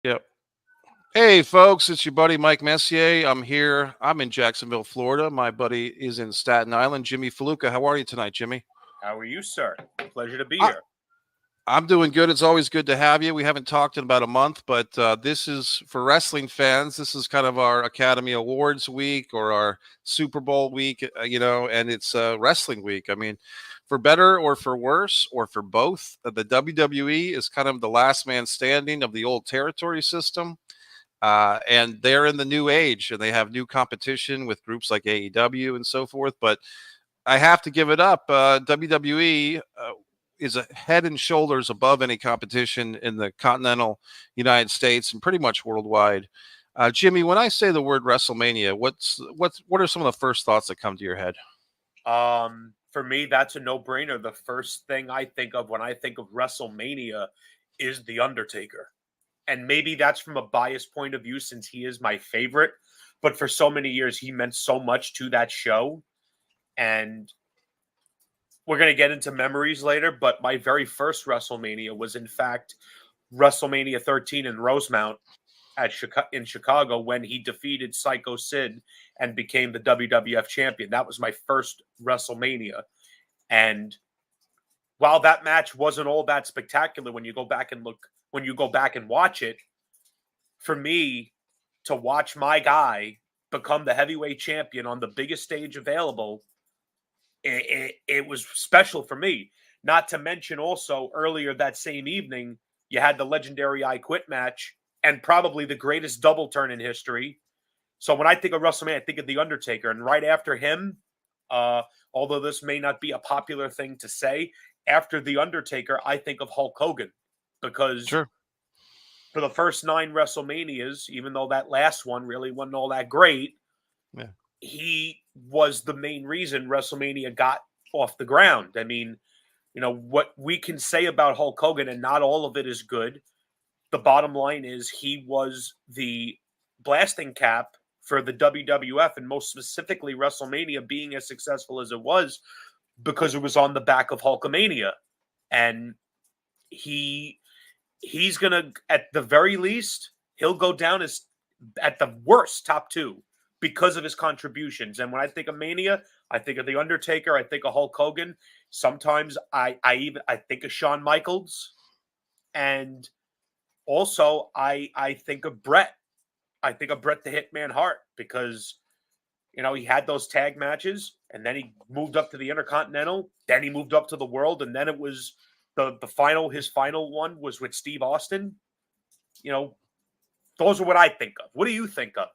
Yep. Hey, folks, it's your buddy Mike Messier. I'm here. I'm in Jacksonville, Florida. My buddy is in Staten Island. Jimmy Faluca. How are you tonight, Jimmy? How are you, sir? Pleasure to be I, here. I'm doing good. It's always good to have you. We haven't talked in about a month, but this is for wrestling fans. This is kind of our Academy Awards week or our Super Bowl week, and it's wrestling week. I mean, for better or for worse or for both, the WWE is kind of the last man standing of the old territory system. And they're in the new age and they have new competition with groups like AEW and so forth. But I have to give it up. WWE is a head and shoulders above any competition in the continental United States and pretty much worldwide. Jimmy, when I say the word WrestleMania, what are some of the first thoughts that come to your head? For me, that's a no-brainer. The first thing I think of when I think of WrestleMania is The Undertaker. And maybe that's from a biased point of view since he is my favorite. But for so many years, he meant so much to that show. And we're going to get into memories later. But my very first WrestleMania was, in fact, WrestleMania 13 in Rosemount in Chicago when he defeated Psycho Sid and became the WWF champion. That was my first WrestleMania. And while that match wasn't all that spectacular when you go back and watch it, for me to watch my guy become the heavyweight champion on the biggest stage available, it was special for me. Not to mention also earlier that same evening, you had the legendary I Quit match and probably the greatest double turn in history. So when I think of WrestleMania, I think of The Undertaker. And right after him, although this may not be a popular thing to say, after The Undertaker, I think of Hulk Hogan. Because Sure. for the first 9 WrestleManias, even though that last one really wasn't all that great, Yeah. he was the main reason WrestleMania got off the ground. I mean, what we can say about Hulk Hogan, and not all of it is good. The bottom line is he was the blasting cap for the WWF, and most specifically WrestleMania being as successful as it was because it was on the back of Hulkamania. And he's gonna, at the very least, he'll go down as at the worst top 2 because of his contributions. And when I think of Mania, I think of The Undertaker, I think of Hulk Hogan. Sometimes I think of Shawn Michaels, and also I think of Bret. I think of Bret the Hitman Hart because he had those tag matches, and then he moved up to the Intercontinental, then he moved up to the World, and then it was his final one was with Steve Austin. Those are what I think of. What do you think of?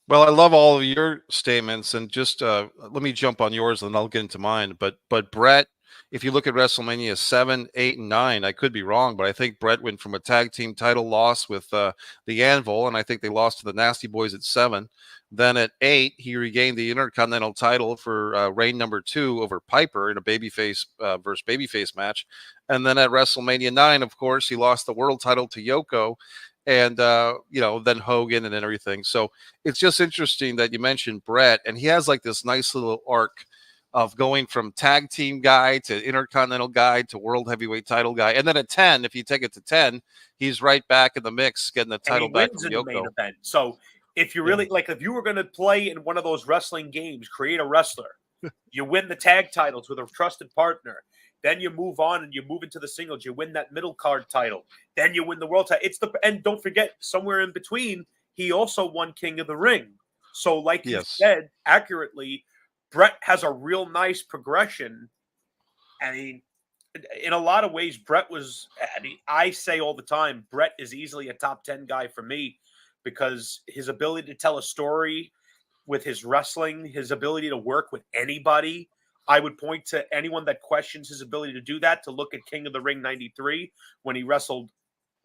Well, I love all of your statements, and just let me jump on yours, and I'll get into mine. But Brett, if you look at WrestleMania 7, 8, and 9, I could be wrong, but I think Brett went from a tag team title loss with the Anvil, and I think they lost to the Nasty Boys at 7. Then at 8, he regained the Intercontinental title for reign number 2 over Piper in a babyface versus babyface match, and then at WrestleMania 9, of course, he lost the world title to Yoko, and then Hogan and then everything. So it's just interesting that you mentioned Brett, and he has like this nice little arc of going from tag team guy to intercontinental guy to world heavyweight title guy. And then at 10, if you take it to 10, he's right back in the mix, getting the And he title back wins from in the main Yoko. event. So if you really if you were going to play in one of those wrestling games, create a wrestler, you win the tag titles with a trusted partner. Then you move on and you move into the singles. You win that middle card title. Then you win the world title. And don't forget, somewhere in between, he also won King of the Ring. So, like you said accurately, Brett has a real nice progression. I mean, in a lot of ways, I say all the time, Brett is easily a top 10 guy for me because his ability to tell a story with his wrestling, his ability to work with anybody. I would point to anyone that questions his ability to do that to look at King of the Ring 93 when he wrestled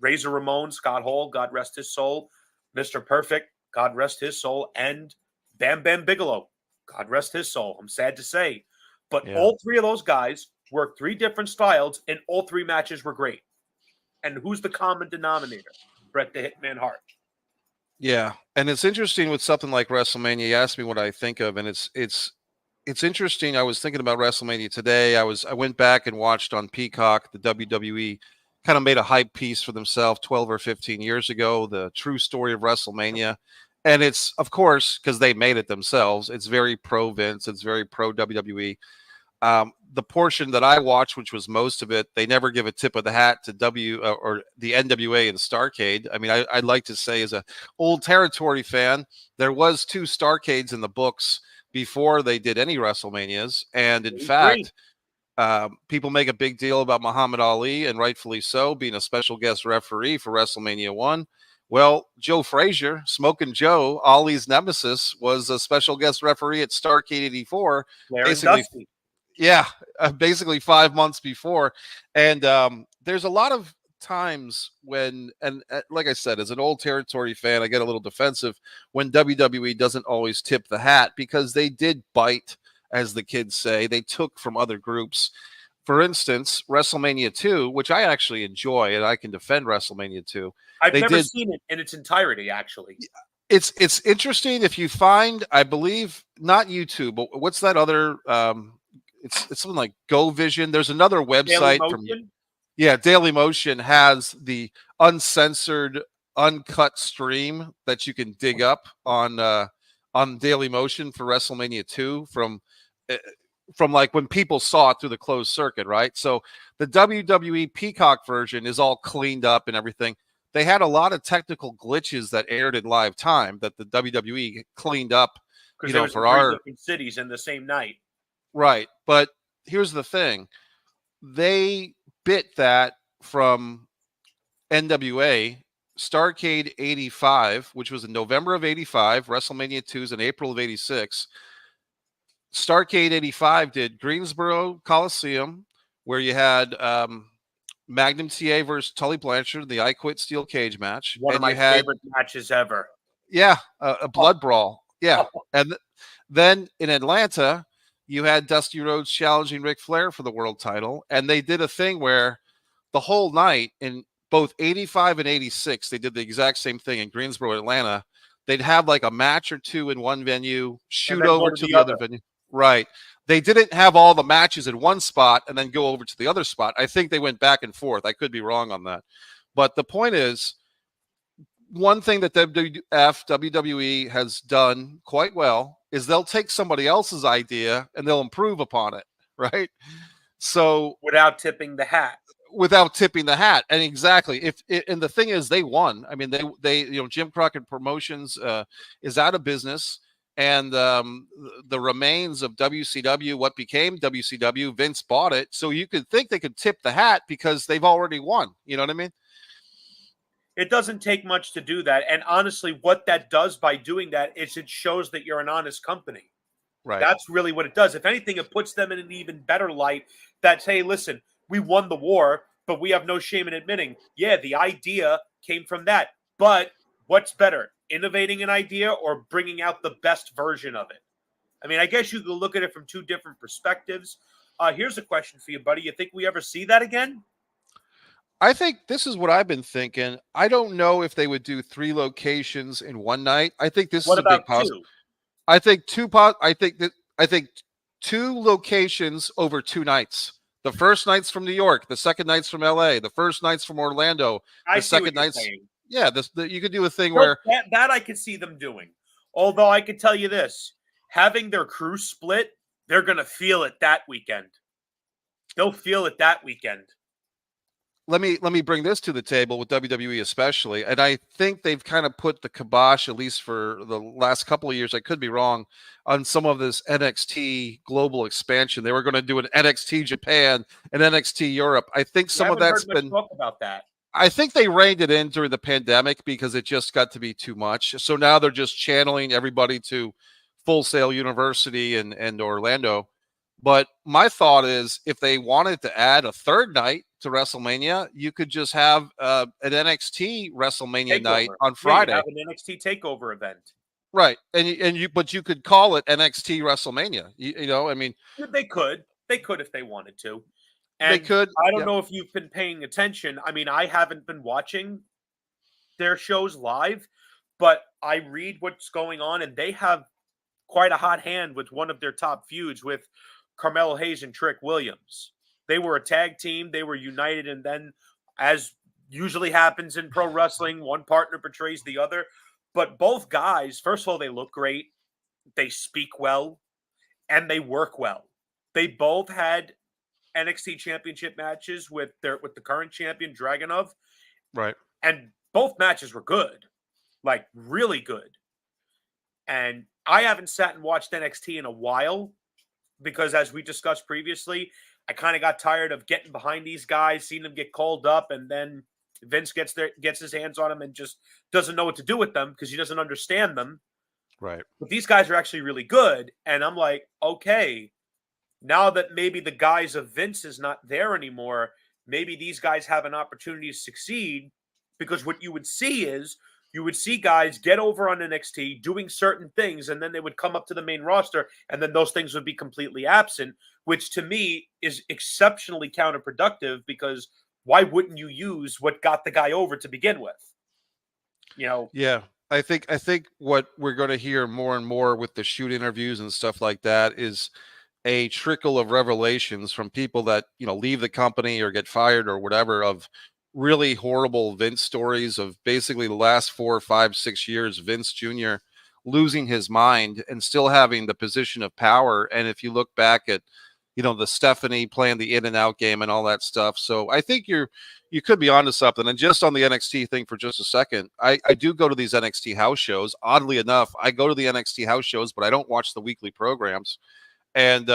Razor Ramon, Scott Hall, God rest his soul, Mr. Perfect, God rest his soul, and Bam Bam Bigelow, God rest his soul. I'm sad to say. But all 3 of those guys worked 3 different styles, and all 3 matches were great. And who's the common denominator? Bret the Hitman Hart. Yeah, and it's interesting with something like WrestleMania. You asked me what I think of, and it's interesting. I was thinking about WrestleMania today. I went back and watched on Peacock the WWE kind of made a hype piece for themselves 12 or 15 years ago, the true story of WrestleMania. And it's, of course, because they made it themselves, it's very pro Vince, it's very pro WWE. The portion that I watched, which was most of it, they never give a tip of the hat to or the NWA and Starrcade. I mean, I'd like to say, as a old territory fan, there was 2 Starrcades in the books before they did any WrestleManias, and in fact, people make a big deal about Muhammad Ali, and rightfully so, being a special guest referee for WrestleMania 1. Well, Joe Frazier, Smoking Joe, Ali's nemesis, was a special guest referee at Starrcade 84. Blair and Basically, Dusty. yeah, basically 5 months before. And there's a lot of times when, and like I said, as an old territory fan, I get a little defensive when WWE doesn't always tip the hat, because they did bite, as the kids say. They took from other groups. For instance, WrestleMania 2, which I actually enjoy, and I can defend WrestleMania 2. I've never seen it in its entirety, actually. It's interesting if you find, I believe, not YouTube, but what's that other it's something like Go Vision. There's another website from Daily Motion has the uncensored, uncut stream that you can dig up on Daily Motion for WrestleMania 2 from like when people saw it through the closed circuit, right? So the WWE Peacock version is all cleaned up and everything. They had a lot of technical glitches that aired in live time that the WWE cleaned up, because there was for our different cities in the same night. Right. But here's the thing. They bit that from NWA. Starrcade 85, which was in November of 85, WrestleMania 2 is in April of 86. Starrcade 85 did Greensboro Coliseum, where you had Magnum TA versus Tully Blanchard, the I Quit Steel Cage match. One of my favorite matches ever. Yeah, a blood brawl. Yeah. And then in Atlanta, you had Dusty Rhodes challenging Ric Flair for the world title. And they did a thing where the whole night in both 85 and 86, they did the exact same thing in Greensboro, Atlanta. They'd have like a match or two in one venue, shoot over to the other venue. Right. They didn't have all the matches in one spot and then go over to the other spot. I think they went back and forth. I could be wrong on that. But the point is, one thing that WWE has done quite well is they'll take somebody else's idea and they'll improve upon it, right? So without tipping the hat. And exactly. And the thing is, they won. I mean, they Jim Crockett Promotions is out of business. And the remains of WCW, what became WCW, Vince bought it. So you could think they could tip the hat because they've already won. You know what I mean? It doesn't take much to do that. And honestly, what that does by doing that is it shows that you're an honest company. Right. That's really what it does. If anything, it puts them in an even better light that, hey, listen, we won the war, but we have no shame in admitting, yeah, the idea came from that. But what's better? Innovating an idea or bringing out the best version of it? I mean, I guess you could look at it from two different perspectives. Here's a question for you, buddy. You think we ever see that again? I think this is what I've been thinking. I don't know if they would do 3 locations in one night. I think this is a big positive. I think 2 locations over 2 nights. The first night's from New York, the second night's from LA, the first night's from Orlando, the second night's yeah, you could do a thing where that I could see them doing. Although I could tell you this, having their crew split, they're going to feel it that weekend. They'll feel it that weekend. Let me bring this to the table with WWE especially, and I think they've kind of put the kibosh, at least for the last couple of years, I could be wrong, on some of this NXT global expansion. They were going to do an NXT Japan and NXT Europe. I think some of that's been talk about that. I think they reined it in during the pandemic because it just got to be too much. So now they're just channeling everybody to Full Sail University and Orlando. But my thought is, if they wanted to add a third night to WrestleMania, you could just have an NXT WrestleMania night on Friday. Have an NXT takeover event, right? But you could call it NXT WrestleMania. You know, I mean, they could if they wanted to. And they could. I don't know if you've been paying attention. I mean, I haven't been watching their shows live, but I read what's going on, and they have quite a hot hand with one of their top feuds with Carmelo Hayes and Trick Williams. They were a tag team. They were united, and then as usually happens in pro wrestling, one partner betrays the other. But both guys, first of all, they look great, they speak well, and they work well. They both had NXT championship matches with the current champion Dragunov, Right. and both matches were good, like really good. And I haven't sat and watched NXT in a while because, as we discussed previously, I kind of got tired of getting behind these guys, seeing them get called up, and then Vince gets his hands on them and just doesn't know what to do with them because he doesn't understand them. Right. But these guys are actually really good, and I'm like, okay, now that maybe the guys of Vince is not there anymore, maybe these guys have an opportunity to succeed, because what you would see is you would see guys get over on NXT doing certain things, and then they would come up to the main roster, and then those things would be completely absent, which to me is exceptionally counterproductive, because why wouldn't you use what got the guy over to begin with? You know? Yeah. I think what we're going to hear more and more with the shoot interviews and stuff like that is a trickle of revelations from people that, you know, leave the company or get fired or whatever, of really horrible Vince stories of basically the last 4, 5, 6 years, Vince Jr. losing his mind and still having the position of power. And if you look back at, you know, the Stephanie playing the in and out game and all that stuff. So I think you could be onto something. And just on the NXT thing for just a second, I do go to these NXT house shows. Oddly enough, I go to the NXT house shows, but I don't watch the weekly programs. And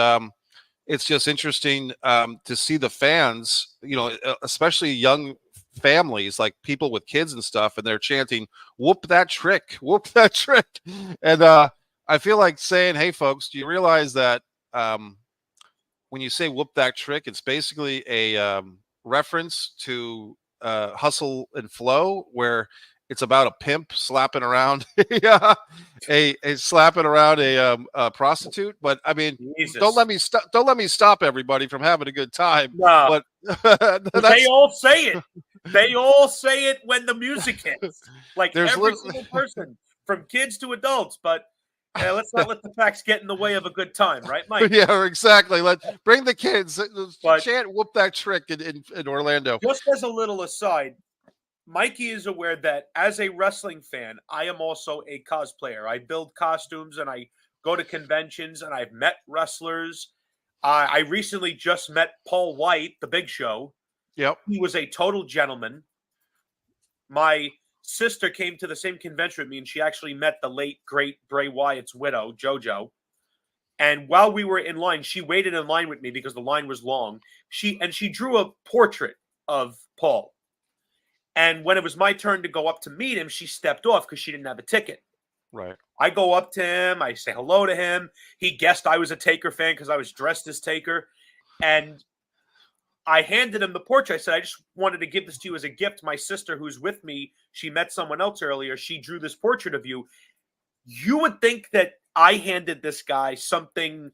it's just interesting to see the fans, you know, especially young families, like people with kids and stuff, and they're chanting, "Whoop that trick, whoop that trick." And I feel like saying, hey, folks, do you realize that when you say whoop that trick, it's basically a reference to Hustle and Flow, where it's about a pimp slapping around a slapping around a prostitute. But I mean, Jesus. don't let me stop everybody from having a good time. No. But They all say it. They all say it when the music hits. Like every single person, from kids to adults. But let's not let the facts get in the way of a good time, right, Mike? Yeah, exactly. Let's bring the kids. But chant "Whoop that trick" in Orlando. just as a little aside, Mikey is aware that as a wrestling fan, I am also a cosplayer. I build costumes and I go to conventions, and I've met wrestlers. I recently just met Paul White, the Big Show. Yep. He was a total gentleman. My sister came to the same convention with me, and she actually met the late, great Bray Wyatt's widow, JoJo. And while we were in line, she waited in line with me because the line was long. She drew a portrait of Paul. And when it was my turn to go up to meet him, she stepped off because she didn't have a ticket. Right. I go up to him. I say hello to him. He guessed I was a Taker fan because I was dressed as Taker. And I handed him the portrait. I said, I just wanted to give this to you as a gift. My sister, who's with me, she met someone else earlier. She drew this portrait of you. You would think that I handed this guy something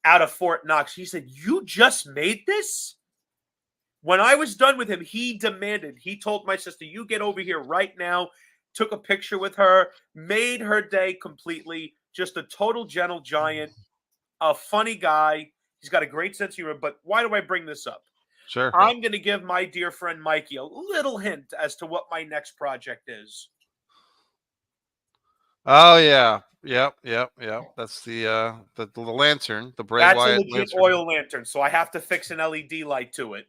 out of Fort Knox. He said, you just made this? When I was done with him, he told my sister, you get over here right now, took a picture with her, made her day completely, just a total gentle giant, a funny guy. He's got a great sense of humor. But why do I bring this up? Sure. I'm going to give my dear friend Mikey a little hint as to what my next project is. Oh yeah. Yep. That's the lantern, the Bray That's Wyatt a legit lantern. oil lantern, so I have to fix an LED light to it.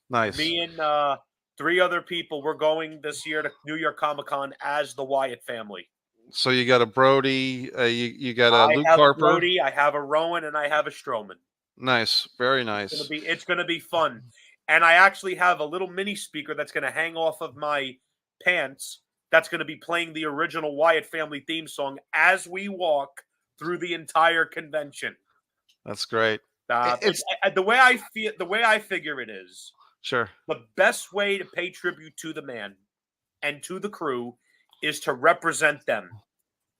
Nice. Me and 3 other people, we're going this year to New York Comic Con as the Wyatt family. So you got a Brody, you got a Luke I have Harper. a Brody, I have a Rowan, and I have a Strowman. Nice, very nice. It's gonna be fun. And I actually have a little mini speaker that's gonna hang off of my pants. That's gonna be playing the original Wyatt family theme song as we walk through the entire convention. That's great. The way I figure it is, sure, the best way to pay tribute to the man and to the crew is to represent them.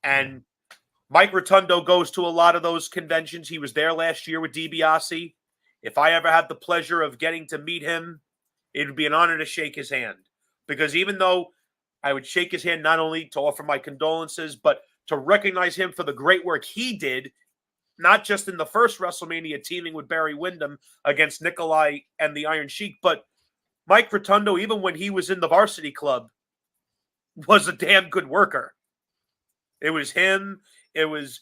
And Mike Rotundo goes to a lot of those conventions. He was there last year with DiBiase. If I ever had the pleasure of getting to meet him, it would be an honor to shake his hand. Because even though I would shake his hand not only to offer my condolences, but to recognize him for the great work he did, not just in the first WrestleMania teaming with Barry Windham against Nikolai and the Iron Sheik, but Mike Rotundo, even when he was in the varsity club, was a damn good worker. It was him. It was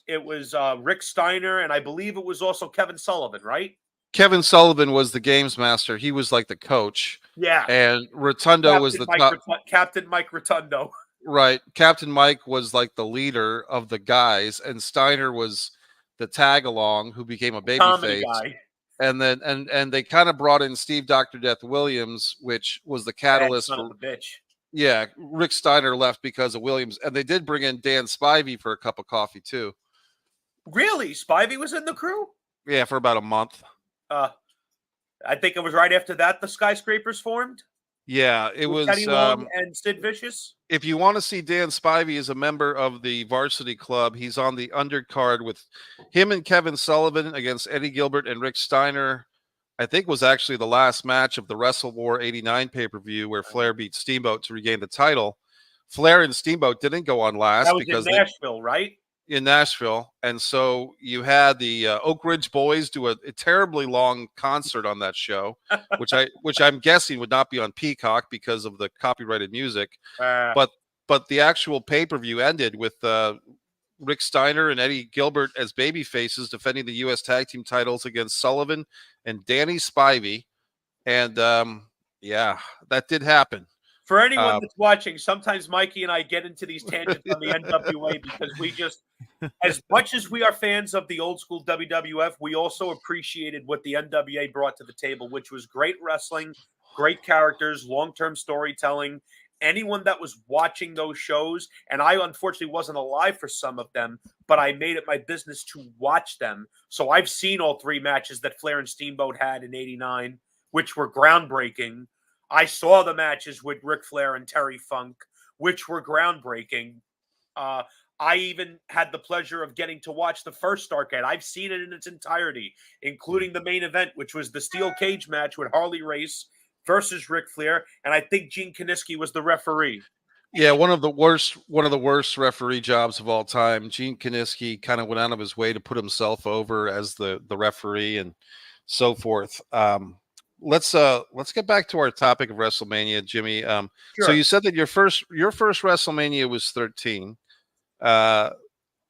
Rick Steiner, and I believe it was also Kevin Sullivan, right? Kevin Sullivan was the games master. He was like the coach. Yeah. And Rotundo was the top. Captain Mike Rotundo. Right. Captain Mike was like the leader of the guys, and Steiner was the tag along who became a Comedy babyface. guy. And then and they kind of brought in Steve Dr. Death Williams, which was the catalyst Son for of a bitch. yeah, Rick Steiner left because of Williams, and they did bring in Dan Spivey for a cup of coffee too. Really? Spivey was in the crew? Yeah, for about a month. I think it was right after that the Skyscrapers formed. Yeah, it was Teddy Long and Sid Vicious. If you want to see Dan Spivey as a member of the varsity club, he's on the undercard with him and Kevin Sullivan against Eddie Gilbert and Rick Steiner. I think was actually the last match of the Wrestle War 89 pay-per-view where Flair beat Steamboat to regain the title. Flair and Steamboat didn't go on last that was because in Nashville, right? In Nashville. And so you had the Oak Ridge Boys do a terribly long concert on that show, which I'm guessing would not be on Peacock because of the copyrighted music. But the actual pay-per-view ended with Rick Steiner and Eddie Gilbert as baby faces defending the U.S. Tag Team titles against Sullivan and Danny Spivey. And yeah, that did happen. For anyone that's watching, sometimes Mikey and I get into these tangents on the NWA because we just, as much as we are fans of the old school WWF, we also appreciated what the NWA brought to the table, which was great wrestling, great characters, long-term storytelling. Anyone that was watching those shows, and I unfortunately wasn't alive for some of them, but I made it my business to watch them. So I've seen all three matches that Flair and Steamboat had in '89, which were groundbreaking. I saw the matches with Ric Flair and Terry Funk, which were groundbreaking. I even had the pleasure of getting to watch the first Starrcade. I've seen it in its entirety, including the main event, which was the steel cage match with Harley Race versus Ric Flair, and I think Gene Kiniski was the referee. Yeah, one of the worst referee jobs of all time. Gene Kiniski kind of went out of his way to put himself over as the referee and so forth. Let's get back to our topic of WrestleMania, Jimmy. Sure. So you said that your first WrestleMania was 13. I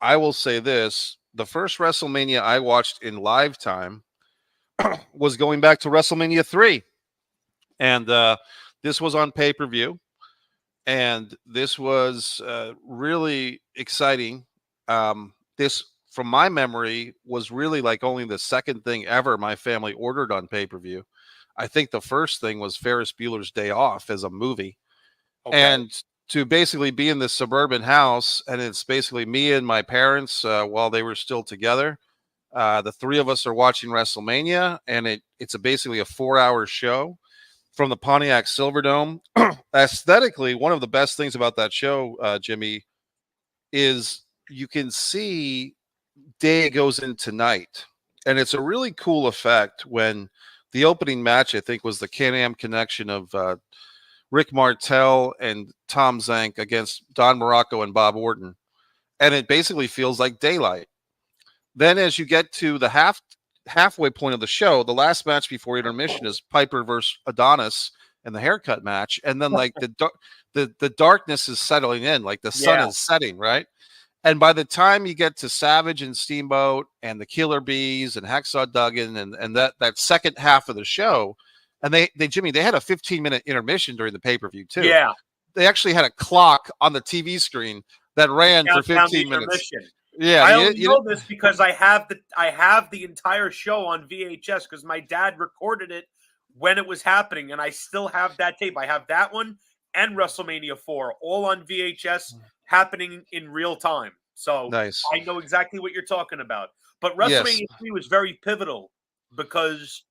will say this: the first WrestleMania I watched in live time was going back to WrestleMania 3, and this was on pay-per-view, and this was really exciting. This, from my memory, was really like only the second thing ever my family ordered on pay-per-view. I think the first thing was Ferris Bueller's Day Off as a movie. Okay. And to basically be in this suburban house, and it's basically me and my parents while they were still together. The three of us are watching WrestleMania, and it's basically a 4-hour show from the Pontiac Silverdome. Aesthetically, one of the best things about that show, Jimmy, is you can see day goes into night. And it's a really cool effect when the opening match, I think, was the Can-Am connection of Rick Martel and Tom Zank against Don Morocco and Bob Orton. And it basically feels like daylight. Then as you get to the halfway point of the show, the last match before intermission is Piper versus Adonis and the haircut match. And then like the darkness is settling in, like the sun is setting, right? And by the time you get to Savage and Steamboat and the Killer Bees and Hacksaw Duggan and that second half of the show, and they Jimmy, they had a 15-minute intermission during the pay-per-view too. Yeah. They actually had a clock on the TV screen that ran for 15 minutes. Yeah. I only know this because I have the entire show on VHS because my dad recorded it when it was happening, and I still have that tape. I have that one and WrestleMania 4 all on VHS happening in real time. So nice. I know exactly what you're talking about. But WrestleMania 3 was very pivotal because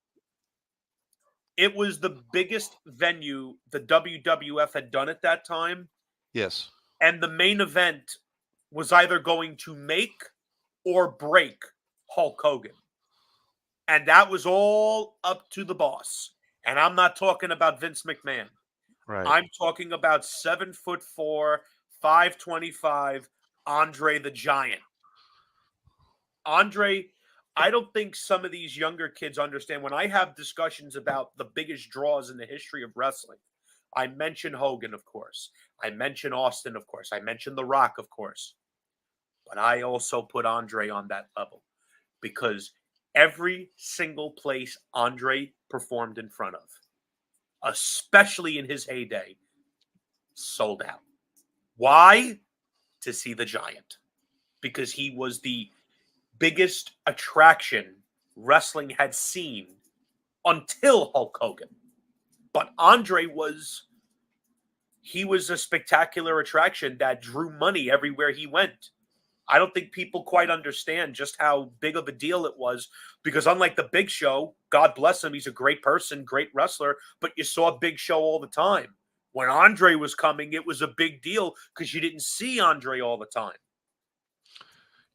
it was the biggest venue the WWF had done at that time. Yes. And the main event was either going to make or break Hulk Hogan. And that was all up to the boss. And I'm not talking about Vince McMahon. Right. I'm talking about 7'4", 525 Andre the Giant. Andre, I don't think some of these younger kids understand. When I have discussions about the biggest draws in the history of wrestling, I mention Hogan, of course. I mention Austin, of course. I mention The Rock, of course. But I also put Andre on that level because every single place Andre performed in front of, especially in his heyday, sold out. Why? To see the Giant. Because he was the biggest attraction wrestling had seen until Hulk Hogan. But Andre was a spectacular attraction that drew money everywhere he went. I don't think people quite understand just how big of a deal it was because unlike the Big Show, God bless him, he's a great person, great wrestler, but you saw Big Show all the time. When Andre was coming, it was a big deal because you didn't see Andre all the time.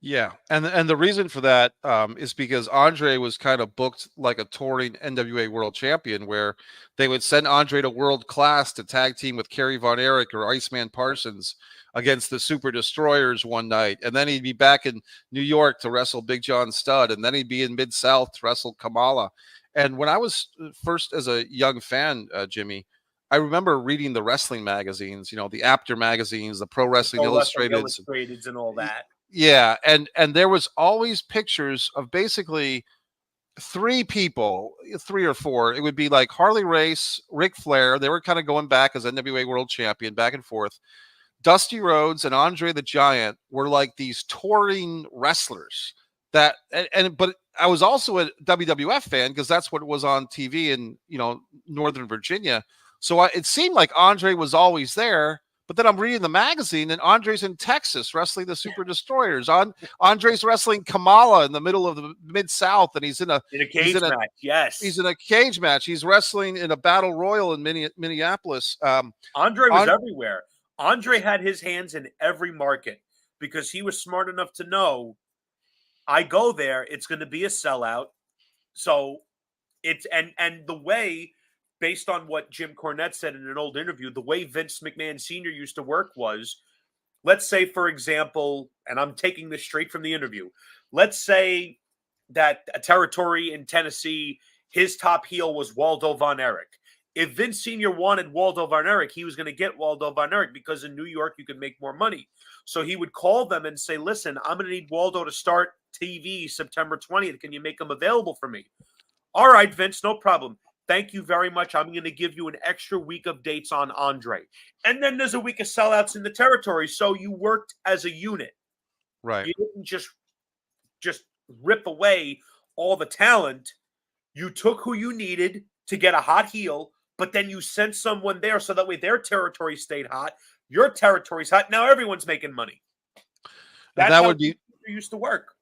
Yeah, and the reason for that is because Andre was kind of booked like a touring NWA World Champion, where they would send Andre to World Class to tag team with Kerry Von Erich or Iceman Parsons against the Super Destroyers one night, and then he'd be back in New York to wrestle Big John Studd, and then he'd be in Mid South to wrestle Kamala. And when I was first as a young fan, Jimmy, I remember reading the wrestling magazines, the Apter magazines, the Pro Wrestling Illustrated, and all that. yeah, and there was always pictures of basically three people, three or four. It would be like Harley Race, Ric Flair. They were kind of going back as NWA World Champion, back and forth. Dusty Rhodes and Andre the Giant were like these touring wrestlers. But I was also a WWF fan because that's what was on TV in Northern Virginia. So it seemed like Andre was always there. But then I'm reading the magazine, and Andre's in Texas wrestling the Super Destroyers. Andre's wrestling Kamala in the middle of the Mid-South, and he's in a cage match. Yes, he's in a cage match. He's wrestling in a battle royal in Minneapolis. Andre was everywhere. Andre had his hands in every market because he was smart enough to know, I go there, it's going to be a sellout. So it's and the way, based on what Jim Cornette said in an old interview, the way Vince McMahon Sr. used to work was, let's say, for example, and I'm taking this straight from the interview, let's say that a territory in Tennessee, his top heel was Waldo Von Erich. If Vince Sr. wanted Waldo Von Erich, he was going to get Waldo Von Erich because in New York you could make more money. So he would call them and say, listen, I'm going to need Waldo to start TV September 20th. Can you make him available for me? All right, Vince, no problem. Thank you very much. I'm going to give you an extra week of dates on Andre. And then there's a week of sellouts in the territory. So you worked as a unit. Right. You didn't just rip away all the talent. You took who you needed to get a hot heel, but then you sent someone there so that way their territory stayed hot. Your territory's hot. Now everyone's making money. That's how it used to work.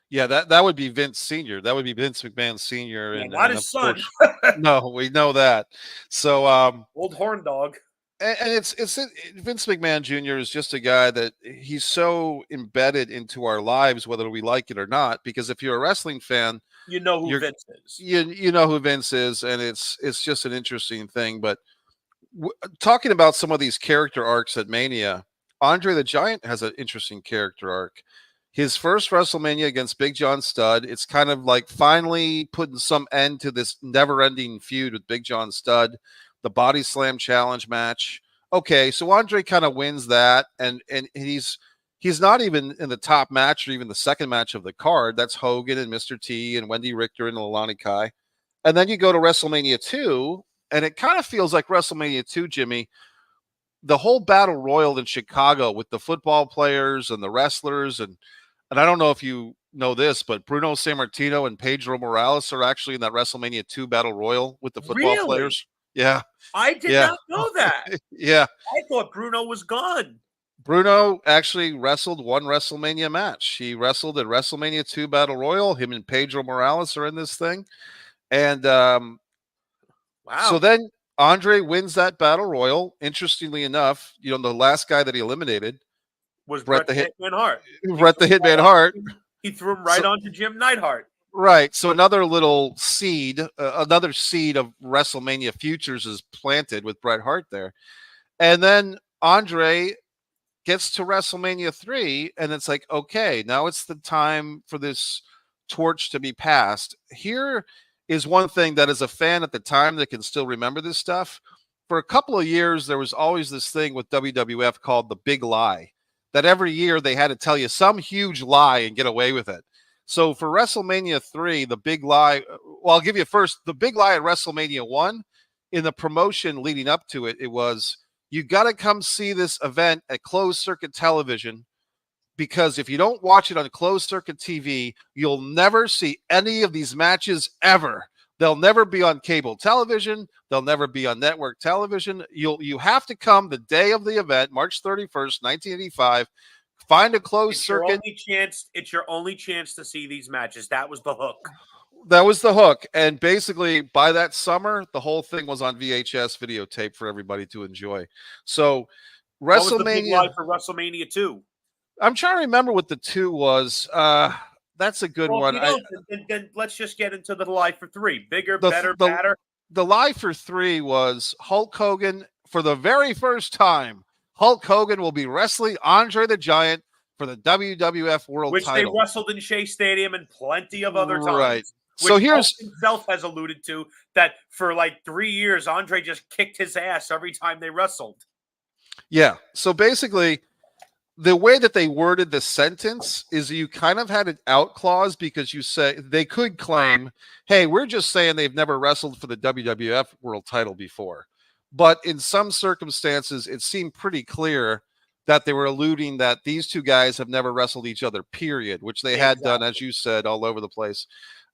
Yeah, that would be Vince Sr. That would be Vince McMahon Sr. Yeah, not his son. No, we know that. So old horn dog. And it's Vince McMahon Jr. is just a guy that he's so embedded into our lives, whether we like it or not. Because if you're a wrestling fan, you know who Vince is. You know who Vince is, and it's just an interesting thing. But talking about some of these character arcs at Mania, Andre the Giant has an interesting character arc. His first WrestleMania against Big John Studd, it's kind of like finally putting some end to this never-ending feud with Big John Studd, the Body Slam Challenge match. Okay, so Andre kind of wins that, and he's not even in the top match or even the second match of the card. That's Hogan and Mr. T and Wendy Richter and Leilani Kai. And then you go to WrestleMania 2, and it kind of feels like WrestleMania 2, Jimmy, the whole battle royal in Chicago with the football players and the wrestlers, and I don't know if you know this, but Bruno Sammartino and Pedro Morales are actually in that WrestleMania 2 battle royal with the football players. Yeah. I did not know that. Yeah. I thought Bruno was gone. Bruno actually wrestled one WrestleMania match. He wrestled at WrestleMania 2 Battle Royal. Him and Pedro Morales are in this thing. And wow. So then Andre wins that Battle Royal. Interestingly enough, the last guy that he eliminated was Bret the Hitman Hart. Bret the Hitman Hart. He threw him right onto Jim Neidhart. Right. So another little seed, another seed of WrestleMania futures is planted with Bret Hart there. And then Andre gets to WrestleMania 3, and it's like, okay, now it's the time for this torch to be passed. Here is one thing that, as a fan at the time that can still remember this stuff, for a couple of years, there was always this thing with WWF called the big lie, that every year they had to tell you some huge lie and get away with it. So for WrestleMania 3, the big lie, well, I'll give you first the big lie at WrestleMania 1. In the promotion leading up to it, it was, you got to come see this event at closed circuit television, because if you don't watch it on closed circuit TV, you'll never see any of these matches ever. They'll never be on cable television. They'll never be on network television. You have to come the day of the event, March 31st, 1985, find a closed circuit. It's your only chance to see these matches. That was the hook. That was the hook. And basically, by that summer, the whole thing was on VHS videotape for everybody to enjoy. So WrestleMania. What was the big lie for WrestleMania 2? I'm trying to remember what the 2 was. That's a good one. Then let's just get into the lie for 3. Bigger, better, badder. The lie for 3 was Hulk Hogan, for the very first time, Hulk Hogan will be wrestling Andre the Giant for the WWF World Title. Which they wrestled in Shea Stadium and plenty of other times. Right. So here's himself has alluded to that for like 3 years, Andre just kicked his ass every time they wrestled. Yeah. So basically, the way that they worded the sentence is you kind of had an out clause, because you say they could claim, hey, we're just saying they've never wrestled for the WWF World Title before. But in some circumstances, it seemed pretty clear that they were alluding that these two guys have never wrestled each other, period, which they had done, as you said, all over the place.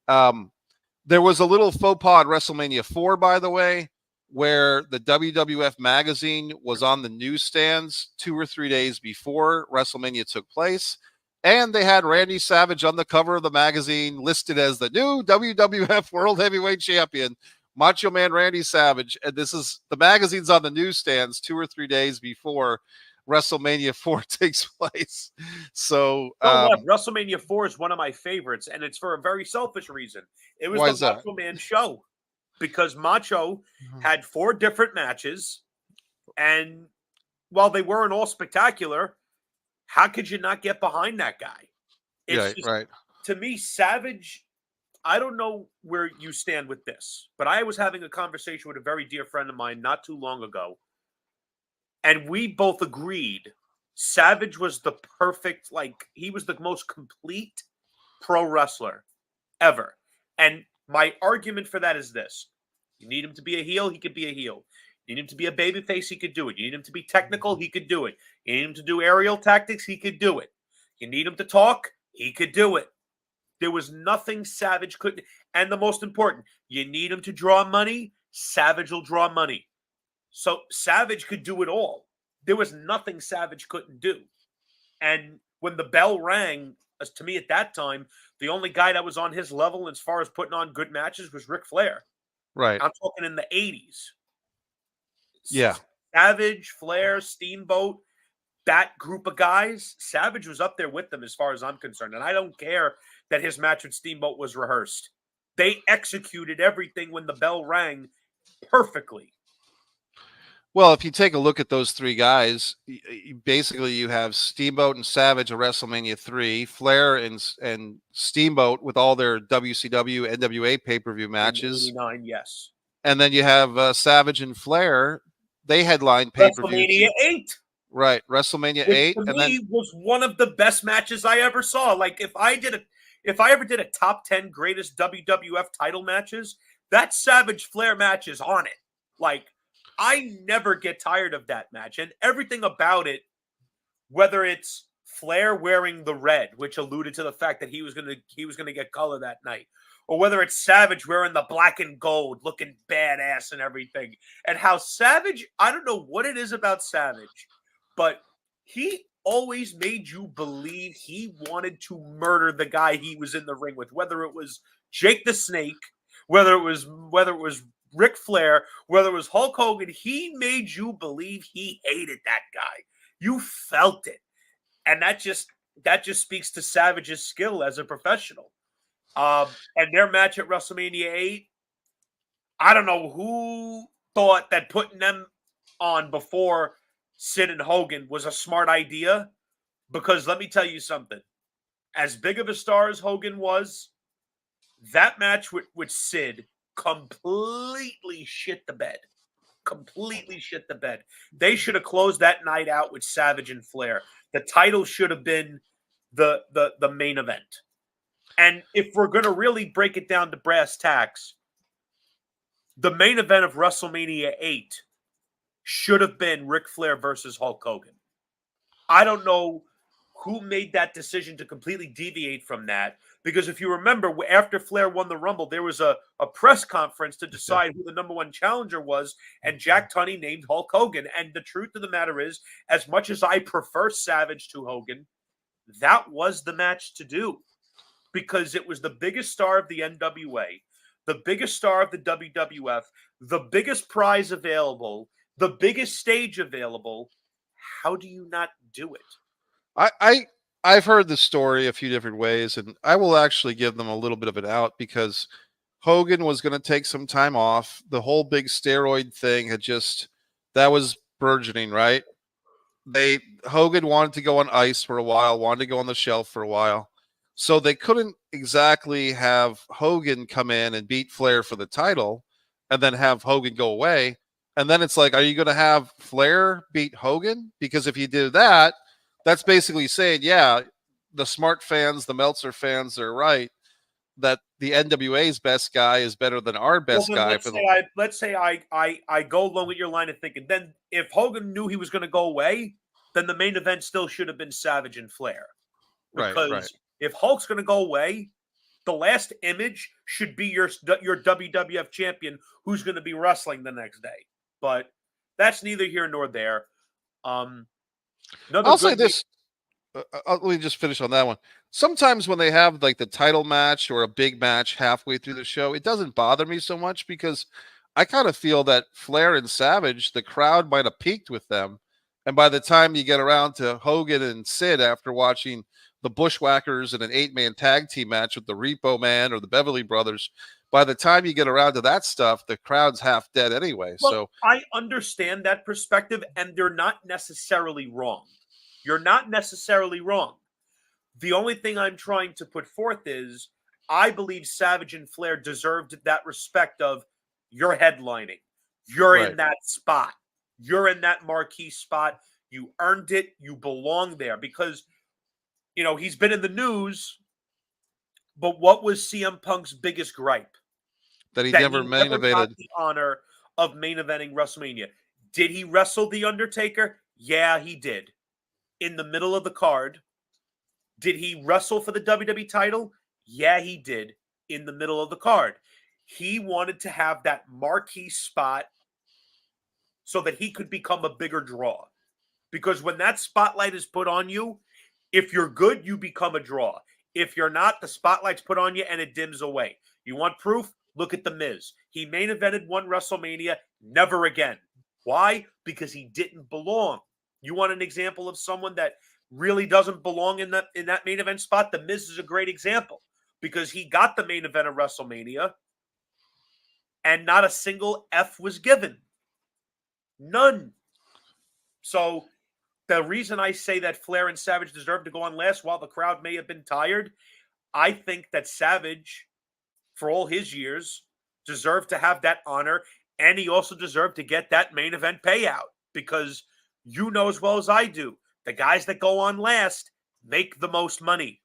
There was a little faux pas at WrestleMania 4, by the way, where the WWF magazine was on the newsstands 2 or 3 days before WrestleMania took place. And they had Randy Savage on the cover of the magazine listed as the new WWF World Heavyweight Champion, Macho Man Randy Savage. And this is the magazine's on the newsstands 2 or 3 days before WrestleMania 4 takes place. So WrestleMania 4 is one of my favorites, and it's for a very selfish reason. It was the Macho Man show, because Macho had 4 different matches, and while they weren't all spectacular, how could you not get behind that guy? It's right. To me, Savage, I don't know where you stand with this, but I was having a conversation with a very dear friend of mine not too long ago, and we both agreed Savage was the perfect, he was the most complete pro wrestler ever. And my argument for that is this. You need him to be a heel, he could be a heel. You need him to be a babyface, he could do it. You need him to be technical, he could do it. You need him to do aerial tactics, he could do it. You need him to talk, he could do it. There was nothing Savage couldn't. And the most important, you need him to draw money, Savage will draw money. So Savage could do it all. There was nothing Savage couldn't do. And when the bell rang, to me at that time, the only guy that was on his level as far as putting on good matches was Ric Flair. Right. I'm talking in the 80s. Yeah. Savage, Flair, Steamboat, that group of guys, Savage was up there with them as far as I'm concerned. And I don't care that his match with Steamboat was rehearsed. They executed everything when the bell rang perfectly. Well, if you take a look at those 3 guys, basically you have Steamboat and Savage at WrestleMania 3, Flair and Steamboat with all their WCW, NWA pay-per-view matches. 89, yes. And then you have Savage and Flair. They headlined pay-per-view. WrestleMania 8. Right, WrestleMania 8. And me was one of the best matches I ever saw. Like, if I ever did a top 10 greatest WWF title matches, that Savage Flair match is on it. Like, I never get tired of that match, and everything about it, whether it's Flair wearing the red, which alluded to the fact that he was gonna get color that night, or whether it's Savage wearing the black and gold, looking badass and everything, and how Savage, I don't know what it is about Savage, but he always made you believe he wanted to murder the guy he was in the ring with, whether it was Jake the Snake, whether it was Ric Flair, whether it was Hulk Hogan, he made you believe he hated that guy. You felt it. And that just speaks to Savage's skill as a professional. And their match at WrestleMania 8, I don't know who thought that putting them on before Sid and Hogan was a smart idea, because let me tell you something. As big of a star as Hogan was, That match with Sid completely shit the bed. Completely shit the bed. They should have closed that night out with Savage and Flair. The title should have been the main event. And if we're going to really break it down to brass tacks, the main event of WrestleMania 8 should have been Ric Flair versus Hulk Hogan. I don't know who made that decision to completely deviate from that. Because if you remember, after Flair won the Rumble, there was a press conference to decide who the number one challenger was, and Jack Tunney named Hulk Hogan. And the truth of the matter is, as much as I prefer Savage to Hogan, that was the match to do. Because it was the biggest star of the NWA, the biggest star of the WWF, the biggest prize available, the biggest stage available. How do you not do it? I've heard the story a few different ways, and I will actually give them a little bit of an out because Hogan was going to take some time off. The whole big steroid thing that was burgeoning, right? Hogan wanted to go on ice for a while, wanted to go on the shelf for a while. So they couldn't exactly have Hogan come in and beat Flair for the title and then have Hogan go away. And then it's like, are you going to have Flair beat Hogan? Because if you do that, that's basically saying, yeah, the smart fans, the Meltzer fans are right that the NWA's best guy is better than our best guy. Let's say I go along with your line of thinking. Then if Hogan knew he was going to go away, then the main event still should have been Savage and Flair. Because right. If Hulk's going to go away, the last image should be your WWF champion who's going to be wrestling the next day. But that's neither here nor there. I'll say this. Let me just finish on that one. Sometimes when they have like the title match or a big match halfway through the show, it doesn't bother me so much because I kind of feel that Flair and Savage, the crowd might have peaked with them. And by the time you get around to Hogan and Sid after watching the Bushwhackers in an 8-man tag team match with the Repo Man or the Beverly Brothers, by the time you get around to that stuff, the crowd's half dead anyway. Well, so I understand that perspective, and they're not necessarily wrong. You're not necessarily wrong. The only thing I'm trying to put forth is I believe Savage and Flair deserved that respect of you're headlining. You're in that spot. You're in that marquee spot. You earned it. You belong there because, he's been in the news. But what was CM Punk's biggest gripe? That he never main evented. Got the honor of main eventing WrestleMania. Did he wrestle The Undertaker? Yeah, he did. In the middle of the card. Did he wrestle for the WWE title? Yeah, he did. In the middle of the card. He wanted to have that marquee spot so that he could become a bigger draw. Because when that spotlight is put on you, if you're good, you become a draw. If you're not, the spotlight's put on you and it dims away. You want proof? Look at The Miz. He main evented one WrestleMania, never again. Why? Because he didn't belong. You want an example of someone that really doesn't belong in that main event spot? The Miz is a great example because he got the main event of WrestleMania and not a single F was given. None. So the reason I say that Flair and Savage deserve to go on last while the crowd may have been tired, I think that Savage, for all his years, deserved to have that honor, and he also deserved to get that main event payout because you know as well as I do, the guys that go on last make the most money.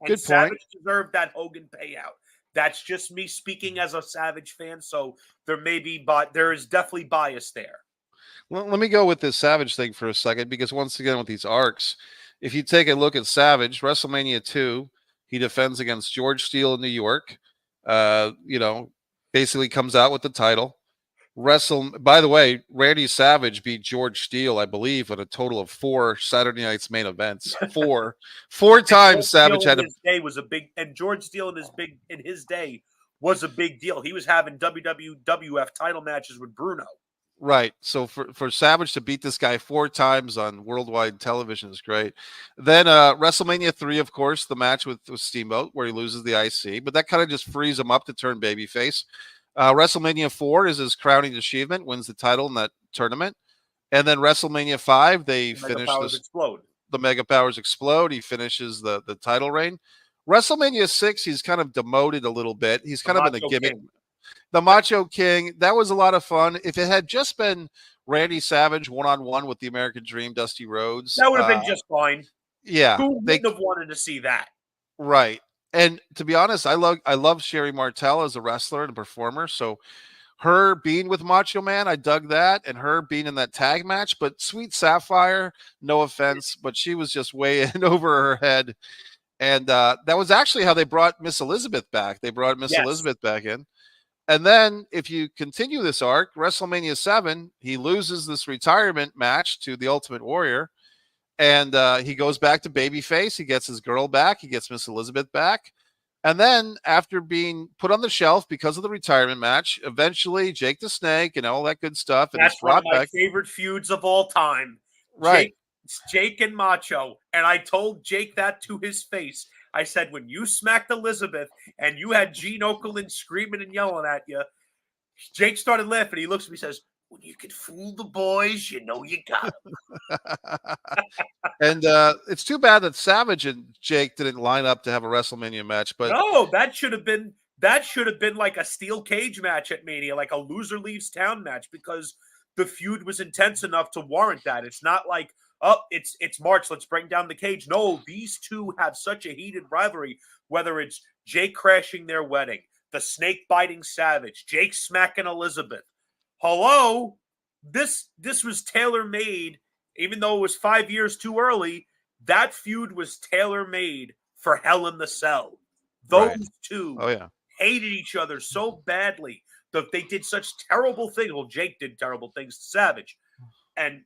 And Good Savage point. deserved that Hogan payout. That's just me speaking as a Savage fan, so there is definitely bias there. Well, let me go with this Savage thing for a second because once again with these arcs, if you take a look at Savage, WrestleMania 2, he defends against George Steele in New York. Basically comes out with the title. By the way, Randy Savage beat George Steele, I believe, in a total of 4 Saturday Night's main events. Four times Savage had his day was a big, and George Steele in his day was a big deal. He was having WWF title matches with Bruno. Right. So for Savage to beat this guy 4 times on worldwide television is great. Then WrestleMania 3, of course, the match with Steamboat where he loses the IC, but that kind of just frees him up to turn babyface. WrestleMania 4 is his crowning achievement, wins the title in that tournament. And then WrestleMania 5, they finish explode. The Mega Powers explode. He finishes the title reign. WrestleMania 6, he's kind of demoted a little bit. He's The kind of in the Macho gimmick. King. The Macho King, that was a lot of fun. If it had just been Randy Savage one-on-one with the American Dream, Dusty Rhodes, That would have been just fine. yeah, Who they wouldn't have wanted to see that? right. And to be honest, I love Sherry Martel as a wrestler and a performer. So her being with Macho Man, I dug that, and her being in that tag match. But Sweet Sapphire, no offense, but she was just way in over her head. And that was actually how they brought Miss Elizabeth back. They brought Miss Yes. Elizabeth back in. And then if you continue this arc, WrestleMania 7, he loses this retirement match to the Ultimate Warrior. And he goes back to babyface. He gets his girl back. He gets Miss Elizabeth back. And then after being put on the shelf because of the retirement match, eventually Jake the Snake and all that good stuff, and he's That's one of brought my back. favorite feuds of all time. Right. Jake and Macho. And I told Jake that to his face. I said, when you smacked Elizabeth and you had Gene Okerlund screaming and yelling at you, Jake started laughing. He looks at me and says, when you can fool the boys, you know you got them. And it's too bad that Savage and Jake didn't line up to have a WrestleMania match. But No, that should have been like a steel cage match at Mania, like a loser leaves town match, because the feud was intense enough to warrant that. It's not like, oh, it's March, let's bring down the cage. No, these two have such a heated rivalry, whether it's Jake crashing their wedding, the snake biting Savage, Jake smacking Elizabeth. Hello, this was tailor made, even though it was 5 years too early. That feud was tailor made for Hell in the Cell. Those right. two Oh yeah. hated each other so badly that they did such terrible things. Well, Jake did terrible things to Savage, and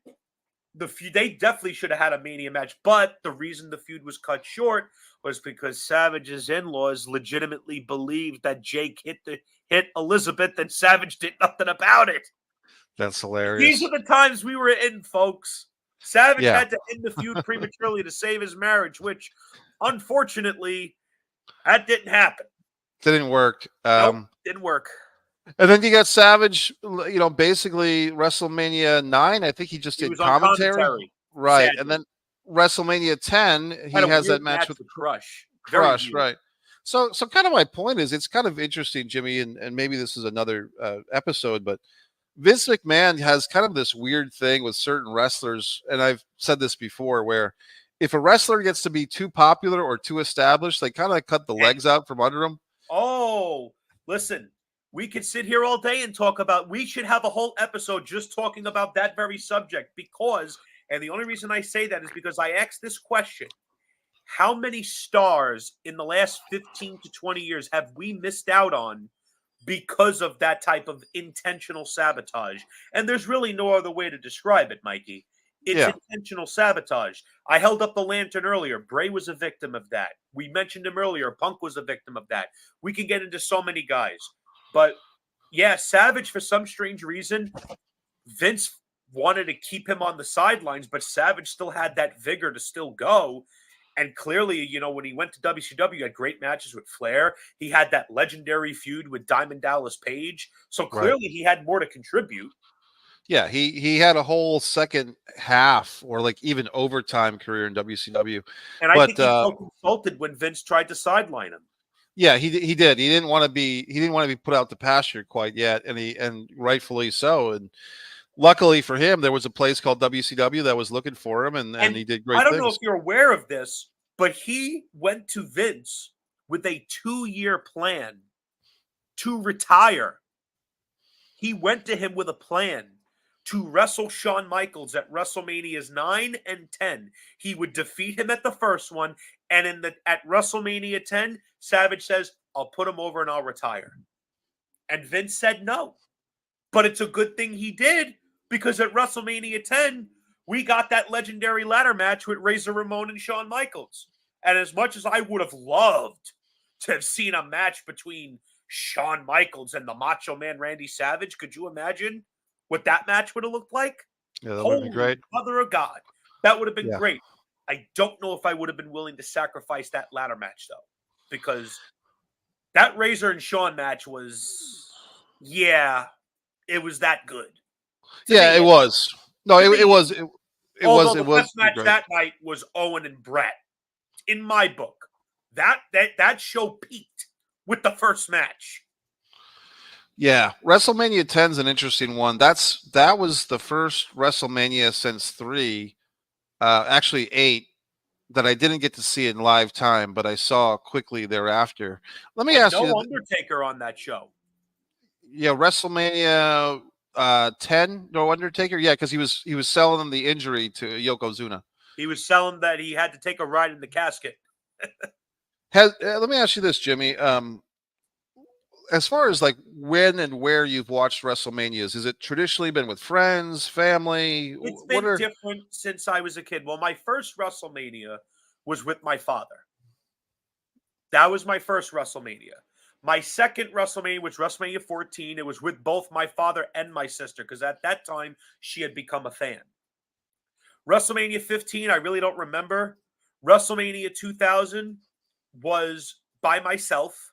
the feud, they definitely should have had a Mania match. But the reason the feud was cut short was because Savage's in-laws legitimately believed that Jake hit Elizabeth, and Savage did nothing about it. That's These hilarious. are the times we were in, folks. Savage Yeah. had to end the feud prematurely to save his marriage, which, unfortunately, that didn't happen. Didn't work. Nope, didn't work. And then you got Savage, basically WrestleMania 9. I think he just He did was on commentary. commentary. Right. And Sadly, then WrestleMania 10, he had a has that weird match match with with Crush. Very Crush. weird. Right. So kind of my point is, it's kind of interesting, Jimmy, and maybe this is another episode, but Vince McMahon has kind of this weird thing with certain wrestlers. And I've said this before, where if a wrestler gets to be too popular or too established, they kind of cut the legs out from under them. Oh, listen, we could sit here all day and talk about. We should have a whole episode just talking about that very subject, because, and the only reason I say that is because I asked this question: how many stars in the last 15 to 20 years have we missed out on because of that type of intentional sabotage? And there's really no other way to describe it, Mikey. It's Yeah. intentional sabotage. I held up the lantern earlier. Bray was a victim of that. We mentioned him earlier. Punk was a victim of that. We can get into so many guys. But yeah, Savage, for some strange reason, Vince wanted to keep him on the sidelines, but Savage still had that vigor to still go. And clearly, when he went to WCW, he had great matches with Flair. He had that legendary feud with Diamond Dallas Page. So Right. clearly he had more to contribute. Yeah, he had a whole second half or like even overtime career in WCW. And I But think he felt insulted when Vince tried to sideline him. yeah, he did. He didn't want to be put out to pasture quite yet, and rightfully so. And luckily for him, there was a place called WCW that was looking for him, and he did I great don't know things. if you're aware of this, but he went to Vince with a 2-year plan to retire. He went to him with a plan to wrestle Shawn Michaels at WrestleManias 9 and 10. He would defeat him at the first one, and at WrestleMania 10, Savage says, "I'll put him over and I'll retire." And Vince said no. But it's a good thing he did, because at WrestleMania 10, we got that legendary ladder match with Razor Ramon and Shawn Michaels. And as much as I would have loved to have seen a match between Shawn Michaels and the Macho Man Randy Savage, could you imagine what that match would have looked like? Yeah, that would have been Holy great. mother of God. That would have been Yeah. great. I don't know if I would have been willing to sacrifice that ladder match, though, because that Razor and Shawn match was, yeah, it was that good. Yeah, it was. No, it was. It Although was the best match great. that night was Owen and Brett, in my book. That show peaked with the first match. Yeah, WrestleMania 10 is an interesting one. That was the first WrestleMania since 3, actually 8, that I didn't get to see in live time, but I saw quickly thereafter. Let me And ask no you, Undertaker on that show. yeah, WrestleMania 10, no Undertaker, yeah, because he was selling them the injury to Yokozuna. He was selling that he had to take a ride in the casket. Let me ask you this, Jimmy. As far as like when and where you've watched WrestleManias, is it traditionally been with friends, family? It's What been are different since I was a kid. Well, my first WrestleMania was with my father. That was my first WrestleMania. My second WrestleMania was WrestleMania 14. It was with both my father and my sister because at that time she had become a fan. WrestleMania 15, I really don't remember. WrestleMania 2000 was by myself.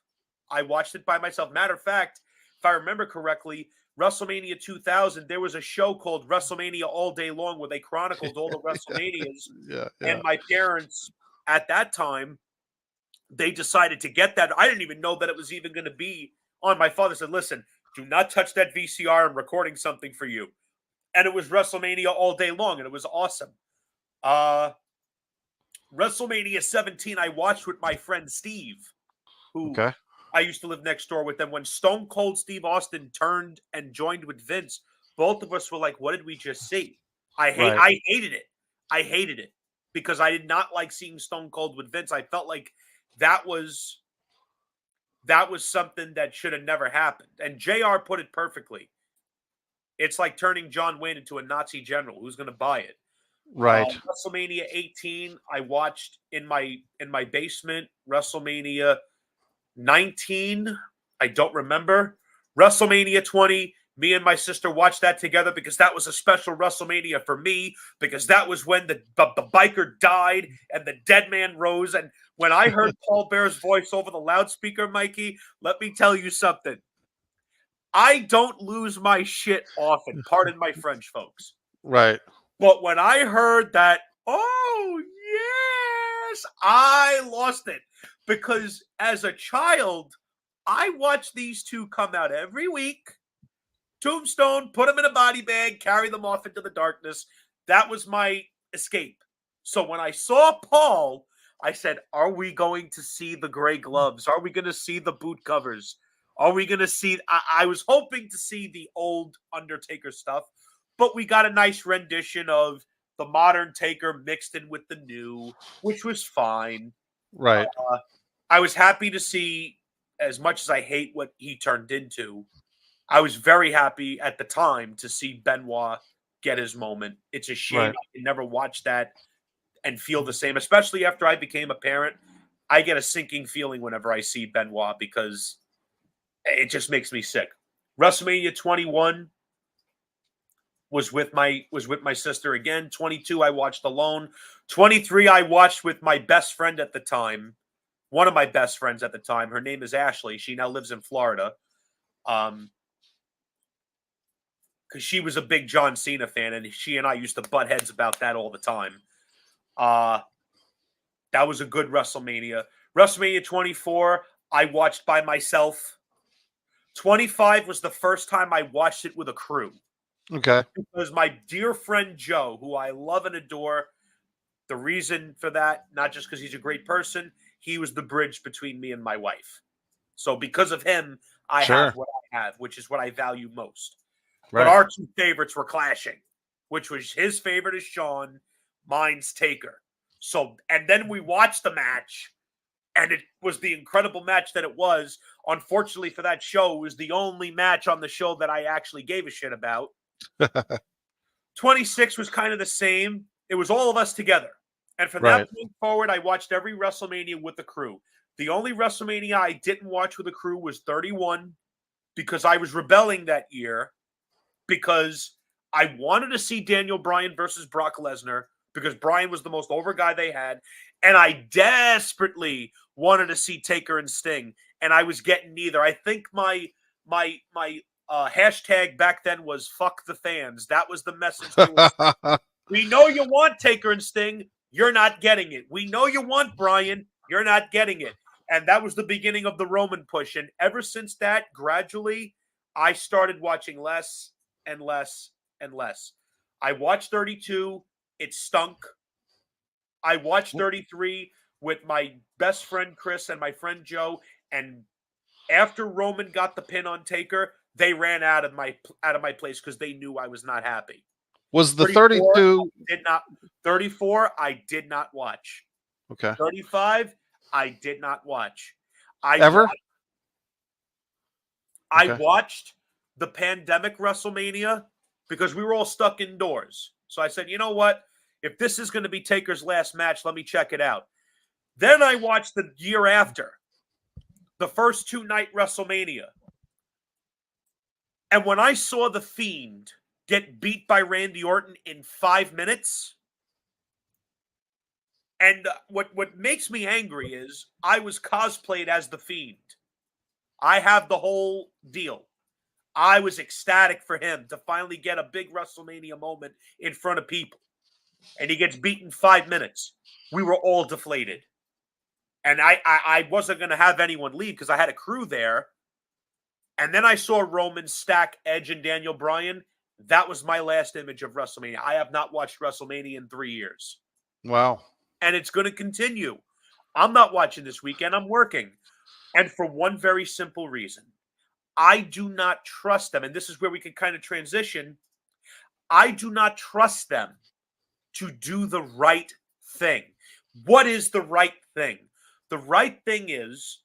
I watched it by myself. Matter of fact, if I remember correctly, WrestleMania 2000, there was a show called WrestleMania All Day Long where they chronicled all the WrestleManias. yeah, And yeah. my parents at that time, they decided to get that. I didn't even know that it was even going to be on. My father said, listen, do not touch that VCR. I'm recording something for you. And it was WrestleMania All Day Long, and it was awesome. WrestleMania 17, I watched with my friend Steve, who Okay. I used to live next door with them. When Stone Cold Steve Austin turned and joined with Vince, both of us were like, what did we just see? Right. I hated it. I hated it because I did not like seeing Stone Cold with Vince. I felt like that was something that should have never happened. And JR put it perfectly. It's like turning John Wayne into a Nazi general. Who's going to buy it? Right. WrestleMania 18, I watched in my basement. WrestleMania 19, I don't remember. WrestleMania 20, me and my sister watched that together because that was a special WrestleMania for me because that was when the biker died and the dead man rose. And when I heard Paul Bear's voice over the loudspeaker, Mikey, let me tell you something. I don't lose my shit often. Pardon my French, folks. Right. But when I heard that, oh, yes, I lost it. Because as a child, I watched these two come out every week. Tombstone, put them in a body bag, carry them off into the darkness. That was my escape. So when I saw Paul, I said, are we going to see the gray gloves? Are we going to see the boot covers? Are we going to see... I was hoping to see the old Undertaker stuff, but we got a nice rendition of the modern Taker mixed in with the new, which was fine. Right. I was happy to see, as much as I hate what he turned into, I was very happy at the time to see Benoit get his moment. It's a shame Right. I can never watch that and feel the same, especially after I became a parent. I get a sinking feeling whenever I see Benoit because it just makes me sick. WrestleMania 21 was with my sister again. 22 I watched alone. 23 I watched with my best friend at the time. One of my best friends at the time. Her name is Ashley. She now lives in Florida. Because she was a big John Cena fan, and she and I used to butt heads about that all the time. That was a good WrestleMania. WrestleMania 24, I watched by myself. 25 was the first time I watched it with a crew. Okay. Because my dear friend Joe, who I love and adore, the reason for that, not just because he's a great person, he was the bridge between me and my wife. So because of him, I have Sure. what I have, which is what I value most. Right. But our two favorites were clashing, which was his favorite is Shawn, mine's Taker. So, and then we watched the match, and it was the incredible match that it was. Unfortunately for that show, it was the only match on the show that I actually gave a shit about. 26 was kind of the same. It was all of us together. And from Right. that point forward, I watched every WrestleMania with the crew. The only WrestleMania I didn't watch with the crew was 31 because I was rebelling that year because I wanted to see Daniel Bryan versus Brock Lesnar because Bryan was the most over guy they had. And I desperately wanted to see Taker and Sting. And I was getting neither. I think my hashtag back then was fuck the fans. That was the message. We know you want Taker and Sting. You're not getting it. We know you want Bryan. You're not getting it. And that was the beginning of the Roman push. And ever since that, gradually, I started watching less and less and less. I watched 32. It stunk. I watched 33 with my best friend Chris and my friend Joe. And after Roman got the pin on Taker, they ran out of my place because they knew I was not happy. Was the 34, 32 did not 34, I did not watch. okay? 35, I did not watch. Ever? I Okay. watched the pandemic WrestleMania because we were all stuck indoors. So I said, you know what? If this is going to be Taker's last match, let me check it out. Then I watched the year after, the first 2-night WrestleMania. And when I saw The Fiend get beat by Randy Orton in 5 minutes, and what makes me angry is I was cosplayed as The Fiend. I have the whole deal. I was ecstatic for him to finally get a big WrestleMania moment in front of people. And he gets beaten 5 minutes. We were all deflated. And I wasn't going to have anyone leave because I had a crew there. And then I saw Roman stack Edge and Daniel Bryan. That was my last image of WrestleMania. I have not watched WrestleMania in 3 years. Wow. And it's going to continue. I'm not watching this weekend. I'm working. And for one very simple reason. I do not trust them. And this is where we can kind of transition. I do not trust them to do the right thing. What is the right thing? The right thing is,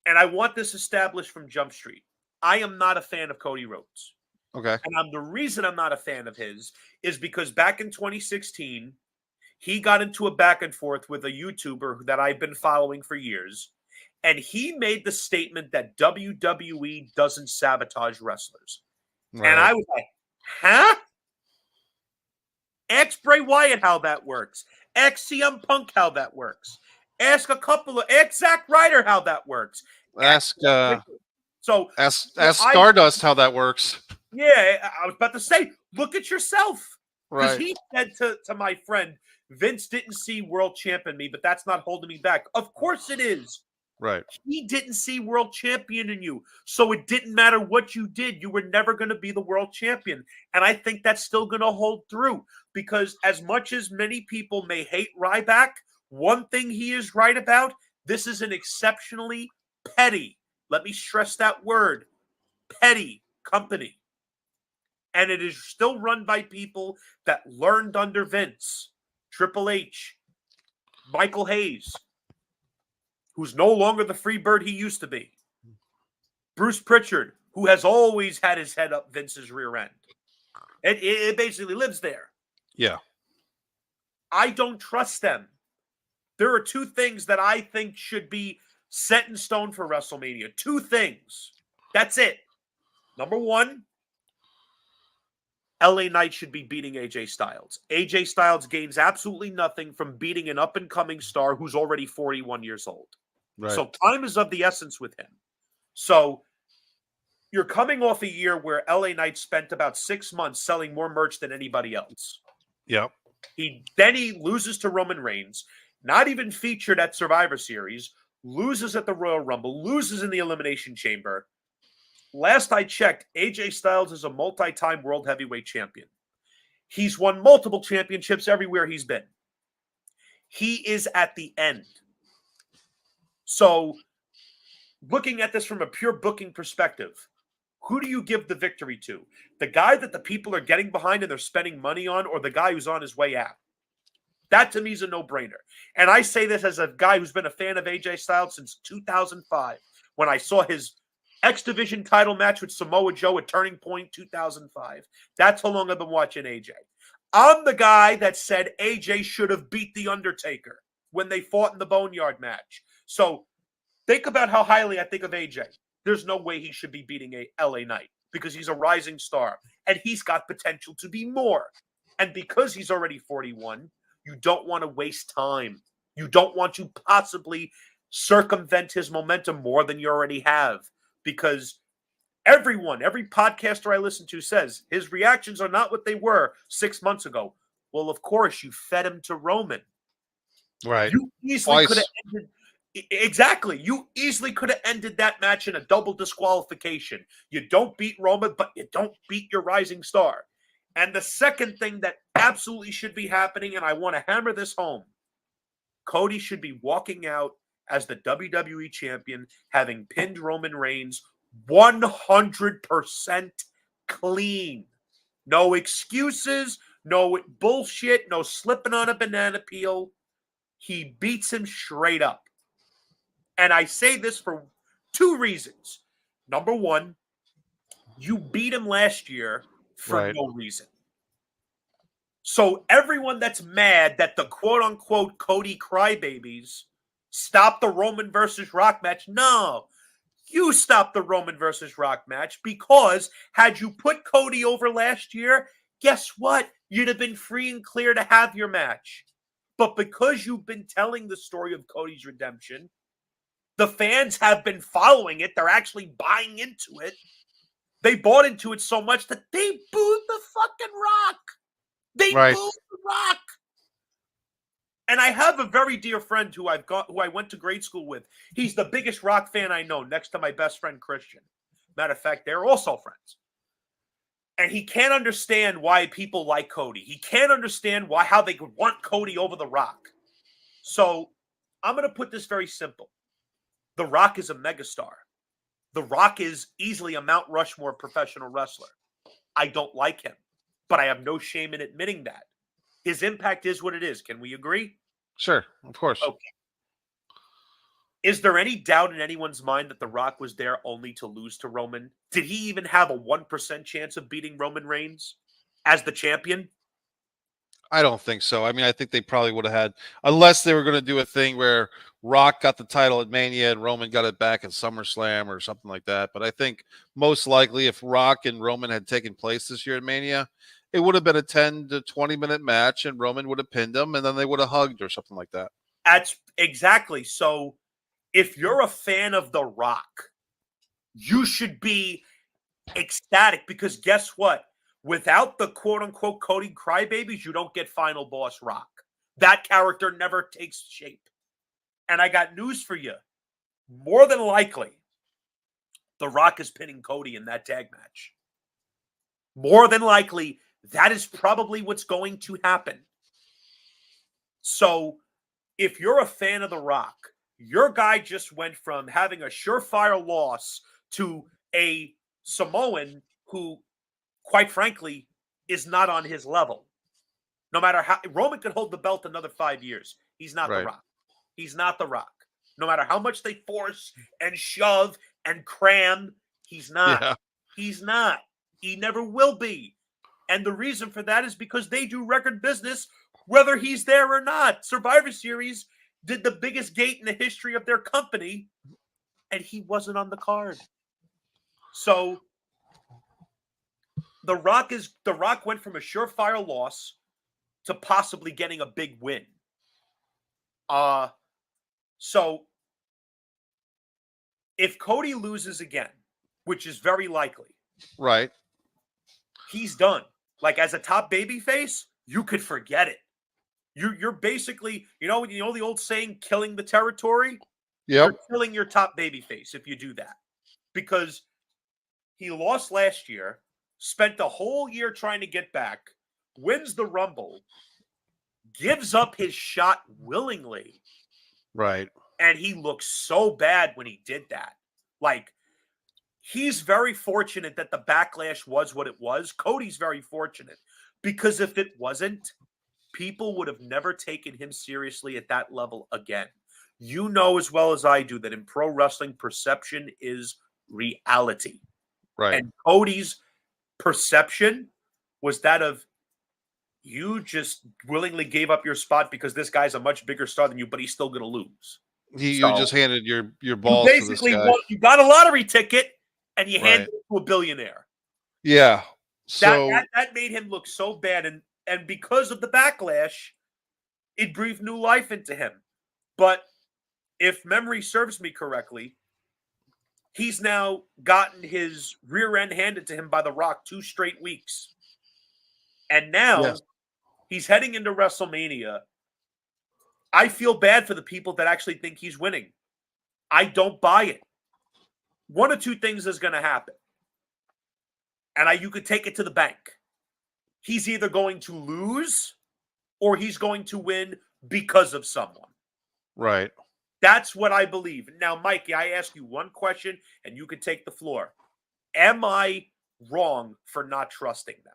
and I want this established from Jump Street, I am not a fan of Cody Rhodes. Okay. And the reason I'm not a fan of his is because back in 2016, he got into a back and forth with a YouTuber that I've been following for years. And he made the statement that WWE doesn't sabotage wrestlers. Right. And I was like, huh? Ask Bray Wyatt how that works. Ask CM Punk how that works. Ask Zack Ryder how that works. Ask Stardust how that works. Yeah, I was about to say, look at yourself. Because Right. he said to my friend, Vince didn't see world champ in me, but that's not holding me back. Of course it is. Right. He didn't see world champion in you. So it didn't matter what you did. You were never going to be the world champion. And I think that's still going to hold through. Because as much as many people may hate Ryback, one thing he is right about, this is an exceptionally petty, let me stress that word, petty company. And it is still run by people that learned under Vince, Triple H, Michael Hayes, who's no longer the free bird he used to be. Bruce Pritchard, who has always had his head up Vince's rear end. It basically lives there. Yeah. I don't trust them. There are 2 things that I think should be set in stone for WrestleMania. 2 things. That's it. Number 1, LA Knight should be beating AJ Styles. AJ Styles gains absolutely nothing from beating an up-and-coming star who's already 41 years old. Right. So time is of the essence with him. So you're coming off a year where LA Knight spent about 6 months selling more merch than anybody else. Yep. He loses to Roman Reigns, not even featured at Survivor Series, loses at the Royal Rumble, loses in the Elimination Chamber. Last I checked, AJ Styles is a multi-time world heavyweight champion. He's won multiple championships everywhere he's been. He is at the end. So, looking at this from a pure booking perspective, who do you give the victory to? The guy that the people are getting behind and they're spending money on, or the guy who's on his way out? That to me is a no-brainer. And I say this as a guy who's been a fan of AJ Styles since 2005, when I saw his X Division title match with Samoa Joe at Turning Point 2005. That's how long I've been watching AJ. I'm the guy that said AJ should have beat The Undertaker when they fought in the Boneyard match. So think about how highly I think of AJ. There's no way he should be beating a LA Knight because he's a rising star and he's got potential to be more. And because he's already 41, you don't want to waste time. You don't want to possibly circumvent his momentum more than you already have, because every podcaster I listen to says his reactions are not what they were 6 months ago. Well, of course, you fed him to Roman. Right. You easily could have Twice. ended. Exactly. You easily could have ended that match in a double disqualification. You don't beat Roman, but you don't beat your rising star. And the second thing that absolutely should be happening, and I want to hammer this home, Cody should be walking out as the WWE champion, having pinned Roman Reigns 100% clean. No excuses, no bullshit, no slipping on a banana peel. He beats him straight up. And I say this for two reasons. Number one, you beat him last year for Right. no reason. So everyone that's mad that the quote unquote Cody crybabies stopped the Roman versus Rock match, no, you stopped the Roman versus Rock match because had you put Cody over last year, guess what? You'd have been free and clear to have your match. But because you've been telling the story of Cody's redemption, the fans have been following it. They're actually buying into it. They bought into it so much that they booed the fucking Rock. They Right. booed the Rock. And I have a very dear friend who I went to grade school with. He's the biggest Rock fan I know, next to my best friend Christian. Matter of fact, they're also friends. And he can't understand why people like Cody. He can't understand how they could want Cody over the Rock. So I'm going to put this very simple. The Rock is a megastar. The Rock is easily a Mount Rushmore professional wrestler. I don't like him, but I have no shame in admitting that. His impact is what it is. Can we agree? Sure. Of course. Okay. Is there any doubt in anyone's mind that The Rock was there only to lose to Roman? Did he even have a 1% chance of beating Roman Reigns as the champion? I don't think so. I mean, I think they probably would have had, unless they were going to do a thing where Rock got the title at Mania and Roman got it back at SummerSlam or something like that. But I think most likely if Rock and Roman had taken place this year at Mania, it would have been a 10 to 20-minute match and Roman would have pinned him and then they would have hugged or something like that. That's exactly. So if you're a fan of The Rock, you should be ecstatic because guess what? Without the quote unquote Cody crybabies, you don't get Final Boss Rock. That character never takes shape. And I got news for you. More than likely, The Rock is pinning Cody in that tag match. More than likely, that is probably what's going to happen. So, if you're a fan of The Rock, your guy just went from having a surefire loss to a Samoan who, quite frankly, is not on his level. No matter how Roman could hold the belt another 5 years, he's not The Right. Rock. He's not The Rock. No matter how much they force and shove and cram, he's not. Yeah. He's not. He never will be. And the reason for that is because they do record business whether he's there or not. Survivor Series did the biggest gate in the history of their company, and he wasn't on the card. So The Rock went from a surefire loss to possibly getting a big win. So if Cody loses again, which is very likely, Right. he's done. Like as a top babyface, you could forget it. You're basically, you know the old saying, killing the territory? Yep. You're killing your top babyface if you do that. Because he lost last year, spent the whole year trying to get back, wins the Rumble, gives up his shot willingly, Right. and he looks so bad when he did that. Like, he's very fortunate that the backlash was what it was. Cody's very fortunate because if it wasn't, people would have never taken him seriously at that level again. You know as well as I do that in pro wrestling, perception is reality. Right. And Cody's perception was that of you just willingly gave up your spot because this guy's a much bigger star than you, but he's still going to lose. You just handed your You balls to this basically guy. you got a lottery ticket and you handed Right. it to a billionaire. Yeah. So That made him look so bad, and because of the backlash, it breathed new life into him. But if memory serves me correctly, he's now gotten his rear end handed to him by The Rock 2 straight weeks. And now yes. he's heading into WrestleMania I feel bad for the people that actually think he's winning. I don't buy it. One of two things is going to happen. And you could take it to the bank. He's either going to lose or he's going to win because of someone. Right. That's what I believe. Now, Mikey, I ask you one question and you can take the floor. Am I wrong for not trusting them?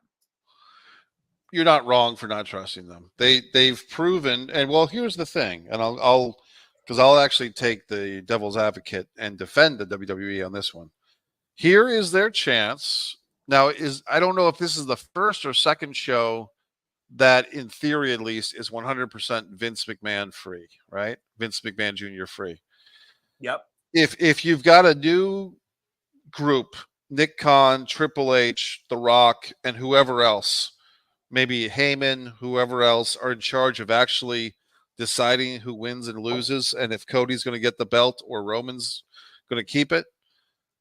You're not wrong for not trusting them. They've proven, and well, here's the thing, and I'll actually take the devil's advocate and defend the WWE on this one. Here is their chance. Now, I don't know if this is the first or second show that, in theory at least, is 100% Vince McMahon free, right? Vince McMahon Jr. free. Yep. If you've got a new group, Nick Khan, Triple H, The Rock, and whoever else, maybe Heyman, whoever else, are in charge of actually deciding who wins and loses, and if Cody's going to get the belt or Roman's going to keep it,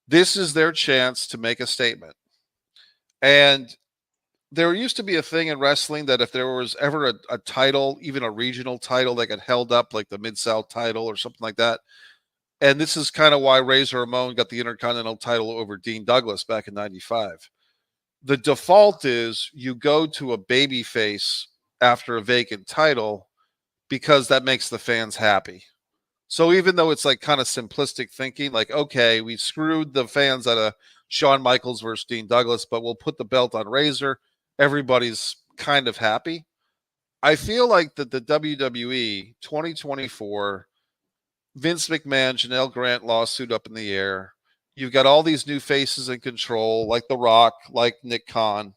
this is their chance to make a statement. And there used to be a thing in wrestling that if there was ever a title, even a regional title that got held up, like the Mid-South title or something like that, and this is kind of why Razor Ramon got the Intercontinental title over Dean Douglas back in '95. The default is you go to a baby face after a vacant title because that makes the fans happy. So even though it's like kind of simplistic thinking, like, okay, we screwed the fans out of Shawn Michaels versus Dean Douglas, but we'll put the belt on Razor. Everybody's kind of happy. I feel like that the WWE 2024 Vince McMahon, Janelle Grant lawsuit up in the air. You've got all these new faces in control, like The Rock, like Nick Khan.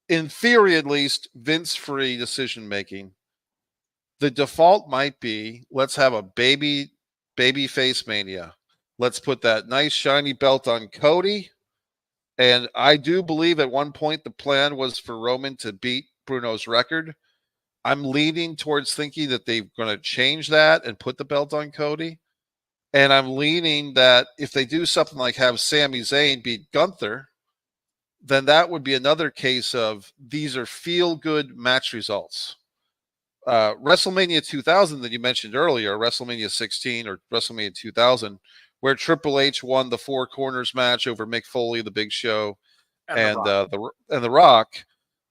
In theory, at least, Vince-free decision-making. The default might be, let's have a baby face mania. Let's put that nice shiny belt on Cody. And I do believe at one point the plan was for Roman to beat Bruno's record. I'm leaning towards thinking that they're going to change that and put the belt on Cody. And I'm leaning that if they do something like have Sami Zayn beat Gunther, then that would be another case of these are feel-good match results. WrestleMania 2000 that you mentioned earlier, WrestleMania 16 or WrestleMania 2000, where Triple H won the Four Corners match over Mick Foley, the Big Show, and The Rock.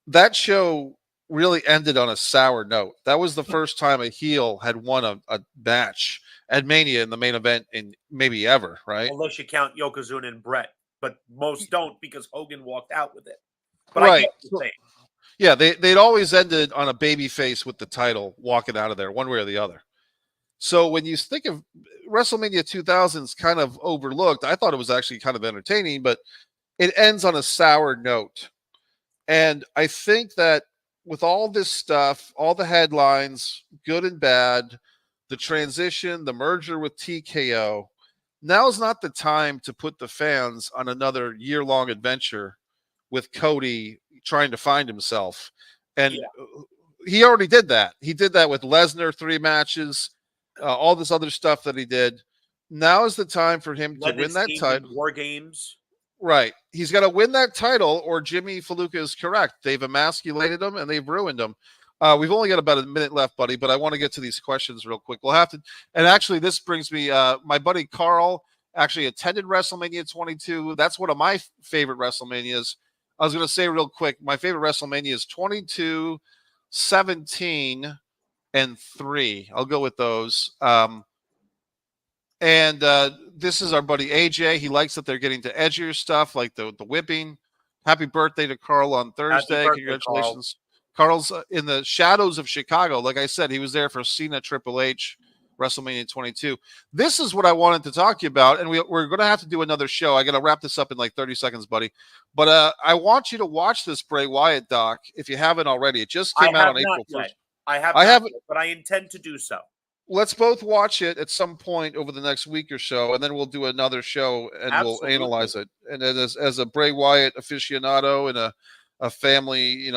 That show really ended on a sour note. That was the first time a heel had won a match at Mania in the main event in maybe ever, right? Unless you count Yokozuna and Brett, but most don't because Hogan walked out with it. But right. I get what you're saying. Yeah, they'd always ended on a baby face with the title walking out of there, one way or the other. So when you think of WrestleMania 2000's kind of overlooked, I thought it was actually kind of entertaining, but it ends on a sour note. And I think that with all this stuff, all the headlines, good and bad, the transition, the merger with TKO, now's not the time to put the fans on another year-long adventure with Cody trying to find himself. And he already did that. He did that with Lesnar, 3 matches, all this other stuff that he did. Now is the time for him to win that title. War Games. Right. He's got to win that title or Jimmy Faluca is correct. They've emasculated him and they've ruined him. We've only got about a minute left, buddy, but I want to get to these questions real quick. We'll have to, and actually this brings me, my buddy Carl actually attended WrestleMania 22. That's one of my favorite WrestleManias. I was going to say real quick, my favorite WrestleMania is 22, 17, and 3. I'll go with those. And this is our buddy AJ. He likes that they're getting to edgier stuff like the whipping. Happy birthday to Carl on Thursday. Congratulations. Carl's in the shadows of Chicago. Like I said, he was there for Cena Triple H, WrestleMania 22. This is what I wanted to talk to you about, and we're going to have to do another show. I got to wrap this up in like 30 seconds, buddy. But I want you to watch this Bray Wyatt doc if you haven't already. It just came out on April 1st. I haven't, but I intend to do so. Let's both watch it at some point over the next week or so, and then we'll do another show and we'll analyze it. And then as a Bray Wyatt aficionado and a family,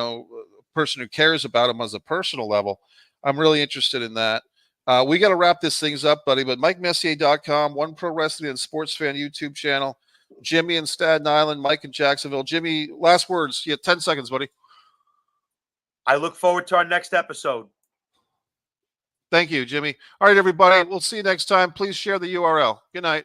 person who cares about him as a personal level, I'm really interested in that. We got to wrap this things up, buddy, but MikeMessier.com, One Pro Wrestling and Sports Fan YouTube channel, Jimmy in Staten Island, Mike in Jacksonville. Jimmy, last words. You have 10 seconds, buddy. I look forward to our next episode. Thank you, Jimmy. All right, everybody. We'll see you next time. Please share the URL. Good night.